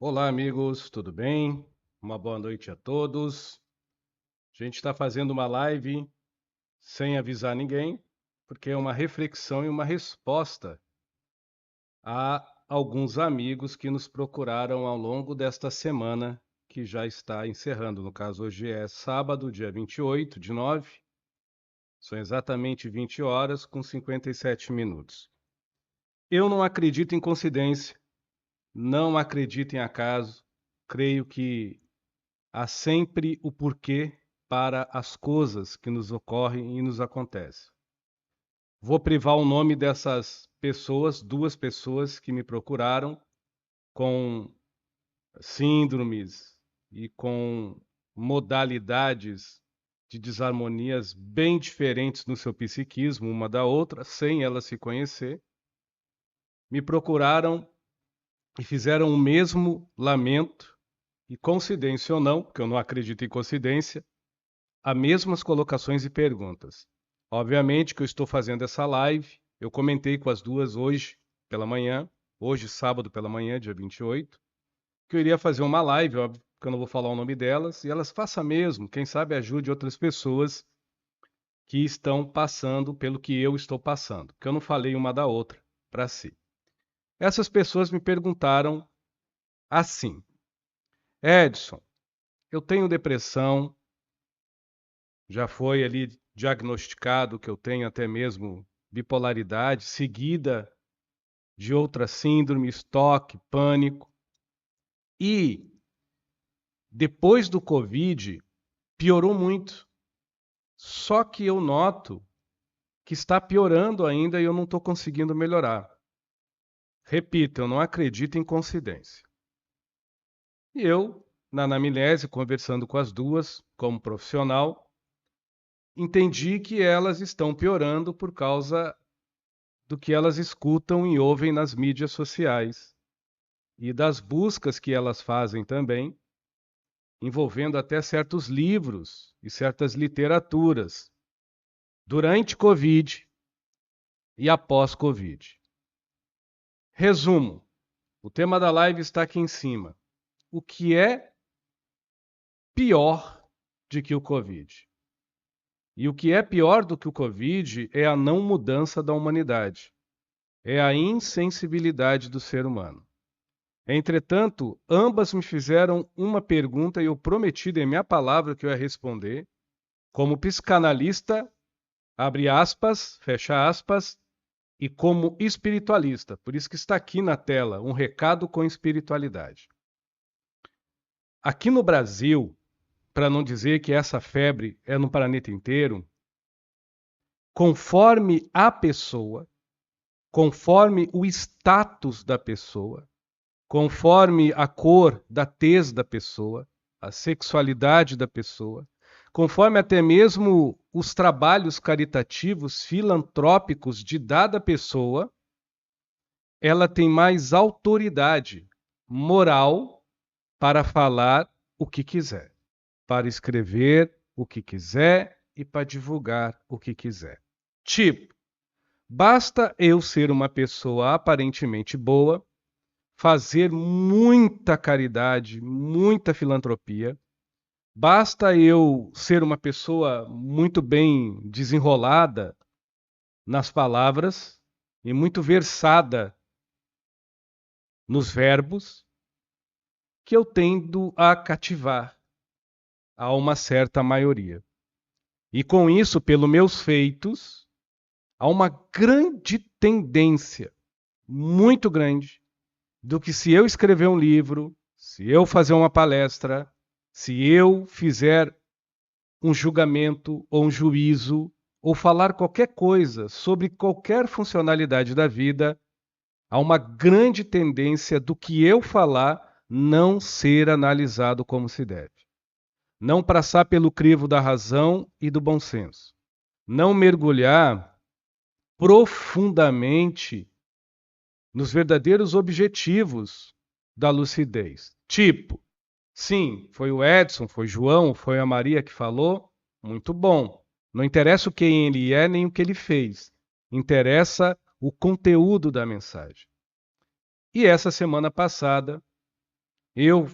Olá, amigos, tudo bem? Uma boa noite a todos. A gente está fazendo uma live sem avisar ninguém, porque é uma reflexão e uma resposta a alguns amigos que nos procuraram ao longo desta semana, que já está encerrando. No caso, hoje é sábado, dia 28/9, são exatamente 20 horas com 57 minutos. Eu não acredito em coincidência, não acredito em acaso, creio que há sempre o porquê para as coisas que nos ocorrem e nos acontecem. Vou privar o nome dessas pessoas, duas pessoas que me procuraram com síndromes e com modalidades de desarmonias bem diferentes no seu psiquismo, uma da outra, sem elas se conhecer, me procuraram e fizeram o mesmo lamento, e coincidência ou não, porque eu não acredito em coincidência, as mesmas colocações e perguntas. Obviamente que eu estou fazendo essa live, eu comentei com as duas hoje pela manhã, hoje sábado pela manhã, dia 28, que eu iria fazer uma live, óbvio que eu não vou falar o nome delas, e elas façam mesmo, quem sabe ajude outras pessoas que estão passando pelo que eu estou passando, que eu não falei uma da outra para si. Essas pessoas me perguntaram assim: Edson, eu tenho depressão, já foi ali diagnosticado que eu tenho até mesmo bipolaridade, seguida de outras síndromes, toque, pânico. E depois do Covid, piorou muito. Só que eu noto que está piorando ainda e eu não estou conseguindo melhorar. Repito, eu não acredito em coincidência. E eu, na anamnese, conversando com as duas, como profissional, entendi que elas estão piorando por causa do que elas escutam e ouvem nas mídias sociais e das buscas que elas fazem também, envolvendo até certos livros e certas literaturas durante Covid e após Covid. Resumo: o tema da live está aqui em cima. O que é pior do que o Covid? E o que é pior do que o Covid é a não mudança da humanidade, é a insensibilidade do ser humano. Entretanto, ambas me fizeram uma pergunta e eu prometi em minha palavra que eu ia responder. Como psicanalista, abre aspas, fecha aspas, e como espiritualista. Por isso que está aqui na tela um recado com espiritualidade. Aqui no Brasil, para não dizer que essa febre é no planeta inteiro, conforme a pessoa, conforme o status da pessoa, conforme a cor da tez da pessoa, a sexualidade da pessoa, conforme até mesmo os trabalhos caritativos, filantrópicos de dada pessoa, ela tem mais autoridade moral para falar o que quiser, para escrever o que quiser e para divulgar o que quiser. Tipo, basta eu ser uma pessoa aparentemente boa, fazer muita caridade, muita filantropia. Basta eu ser uma pessoa muito bem desenrolada nas palavras e muito versada nos verbos, que eu tendo a cativar a uma certa maioria. E com isso, pelos meus feitos, há uma grande tendência, muito grande, do que se eu escrever um livro, se eu fazer uma palestra, se eu fizer um julgamento ou um juízo, ou falar qualquer coisa sobre qualquer funcionalidade da vida, há uma grande tendência do que eu falar não ser analisado como se deve. Não passar pelo crivo da razão e do bom senso. Não mergulhar profundamente nos verdadeiros objetivos da lucidez. Tipo, sim, foi o Edson, foi o João, foi a Maria que falou, muito bom. Não interessa quem ele é nem o que ele fez. Interessa o conteúdo da mensagem. E essa semana passada, Eu,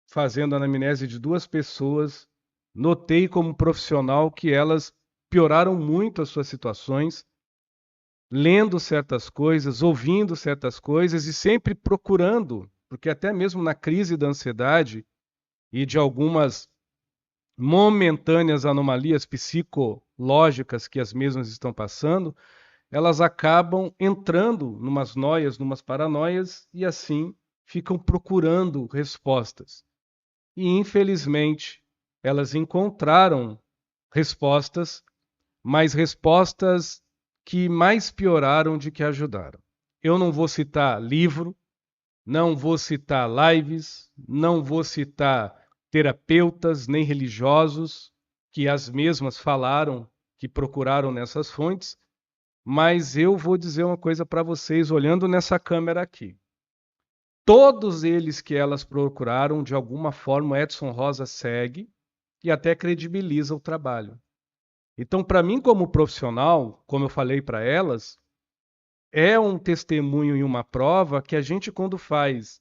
fazendo a anamnese de duas pessoas, notei como profissional que elas pioraram muito as suas situações, lendo certas coisas, ouvindo certas coisas e sempre procurando, porque até mesmo na crise da ansiedade e de algumas momentâneas anomalias psicológicas que as mesmas estão passando, elas acabam entrando numas noias, numas paranoias e assim ficam procurando respostas. E infelizmente, elas encontraram respostas, mas respostas que mais pioraram do que ajudaram. Eu não vou citar livro, não vou citar lives, não vou citar terapeutas nem religiosos que as mesmas falaram, que procuraram nessas fontes, mas eu vou dizer uma coisa para vocês olhando nessa câmera aqui. Todos eles que elas procuraram, de alguma forma, Edson Rosa segue e até credibiliza o trabalho. Então, para mim, como profissional, como eu falei para elas, é um testemunho e uma prova que a gente, quando faz,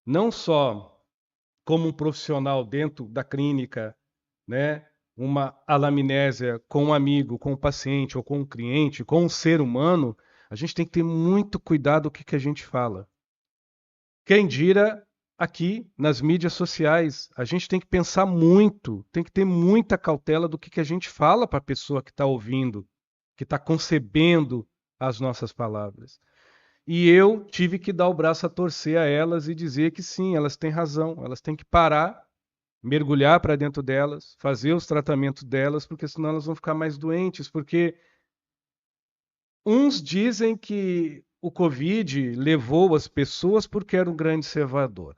não só como um profissional dentro da clínica, né, uma anamnésia com um amigo, com um paciente ou com um cliente, com um ser humano, a gente tem que ter muito cuidado com o que a gente fala. Quem dira aqui nas mídias sociais, a gente tem que pensar muito, tem que ter muita cautela do que a gente fala para a pessoa que está ouvindo, que está concebendo as nossas palavras. E eu tive que dar o braço a torcer a elas e dizer que sim, elas têm razão, elas têm que parar, mergulhar para dentro delas, fazer os tratamentos delas, porque senão elas vão ficar mais doentes, porque uns dizem que o Covid levou as pessoas porque era um grande servador.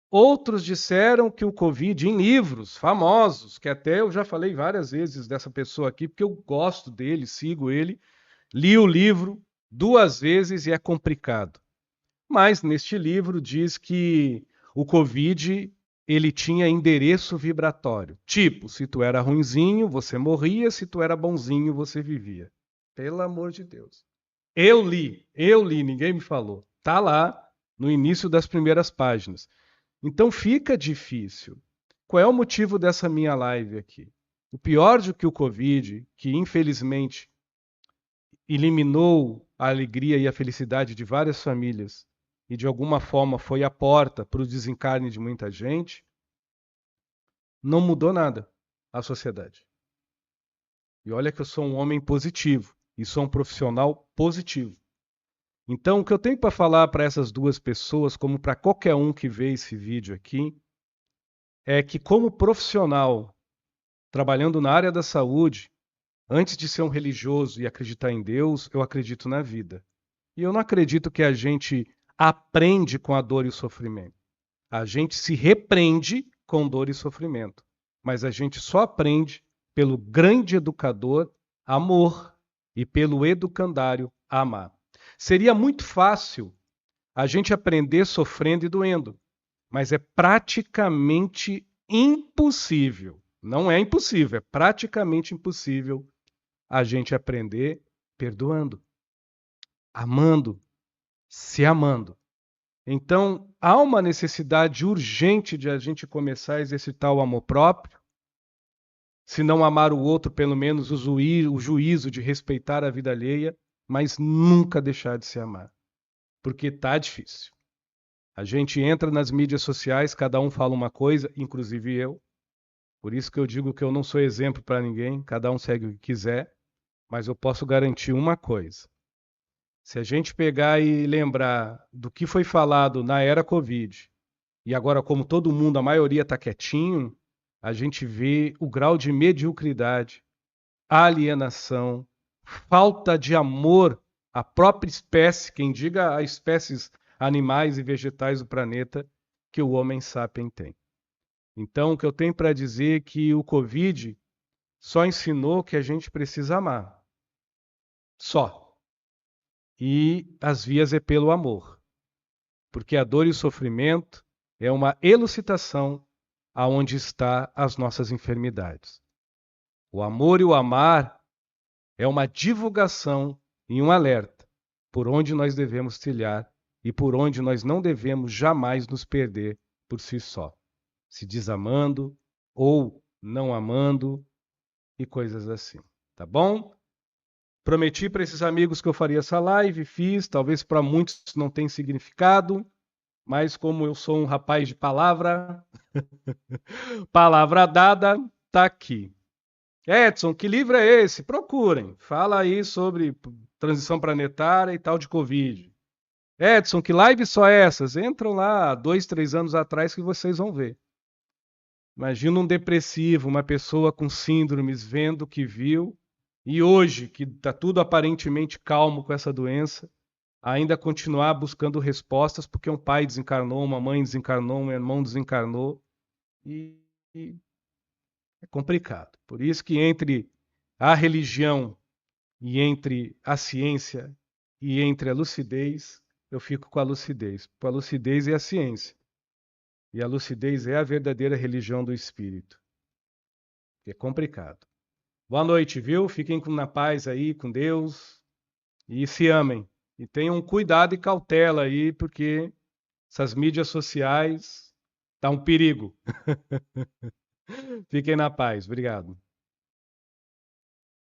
Outros disseram que o Covid, em livros famosos, que até eu já falei várias vezes dessa pessoa aqui, porque eu gosto dele, sigo ele, li o livro duas vezes e é complicado. Mas neste livro diz que o Covid ele tinha endereço vibratório. Tipo, se tu era ruinzinho, você morria, se tu era bonzinho, você vivia. Pelo amor de Deus. Eu li, ninguém me falou. Tá lá no início das primeiras páginas. Então fica difícil. Qual é o motivo dessa minha live aqui? O pior do que o Covid, que infelizmente eliminou a alegria e a felicidade de várias famílias e de alguma forma foi a porta para o desencarne de muita gente, não mudou nada a sociedade. E olha que eu sou um homem positivo e sou um profissional positivo. Então, o que eu tenho para falar para essas duas pessoas, como para qualquer um que vê esse vídeo aqui, é que, como profissional, trabalhando na área da saúde, antes de ser um religioso e acreditar em Deus, eu acredito na vida. E eu não acredito que a gente aprende com a dor e o sofrimento. A gente se repreende com dor e sofrimento. Mas a gente só aprende pelo grande educador, amor, e pelo educandário, amar. Seria muito fácil a gente aprender sofrendo e doendo, mas é praticamente impossível. Não é impossível, é praticamente impossível a gente aprender perdoando, amando, se amando. Então, há uma necessidade urgente de a gente começar a exercitar o amor próprio, se não amar o outro, pelo menos o juízo de respeitar a vida alheia, mas nunca deixar de se amar, porque tá difícil. A gente entra nas mídias sociais, cada um fala uma coisa, inclusive eu. Por isso que eu digo que eu não sou exemplo para ninguém, cada um segue o que quiser, mas eu posso garantir uma coisa. Se a gente pegar e lembrar do que foi falado na era Covid, e agora, como todo mundo, a maioria está quietinho, a gente vê o grau de mediocridade, alienação, falta de amor à própria espécie, quem diga as espécies animais e vegetais do planeta, que o homem sapien tem. Então, o que eu tenho para dizer é que o Covid só ensinou que a gente precisa amar. Só. E as vias é pelo amor. Porque a dor e o sofrimento é uma elucidação aonde está as nossas enfermidades. O amor e o amar é uma divulgação e um alerta por onde nós devemos trilhar e por onde nós não devemos jamais nos perder por si só, se desamando ou não amando e coisas assim, tá bom? Prometi para esses amigos que eu faria essa live, fiz, talvez para muitos não tenha significado, mas como eu sou um rapaz de palavra, palavra dada, tá aqui. Edson, que livro é esse? Procurem. Fala aí sobre transição planetária e tal de Covid. Edson, que live só essas? Entram lá 2, 3 anos atrás que vocês vão ver. Imagina um depressivo, uma pessoa com síndromes vendo o que viu e hoje, que está tudo aparentemente calmo com essa doença, ainda continuar buscando respostas porque um pai desencarnou, uma mãe desencarnou, um irmão desencarnou e é complicado. Por isso que entre a religião e entre a ciência e entre a lucidez, eu fico com a lucidez. Com a lucidez é a ciência. E a lucidez é a verdadeira religião do espírito. É complicado. Boa noite, viu? Fiquem na paz aí, com Deus. E se amem. E tenham cuidado e cautela aí, porque essas mídias sociais tá um perigo. Fiquem na paz. Obrigado.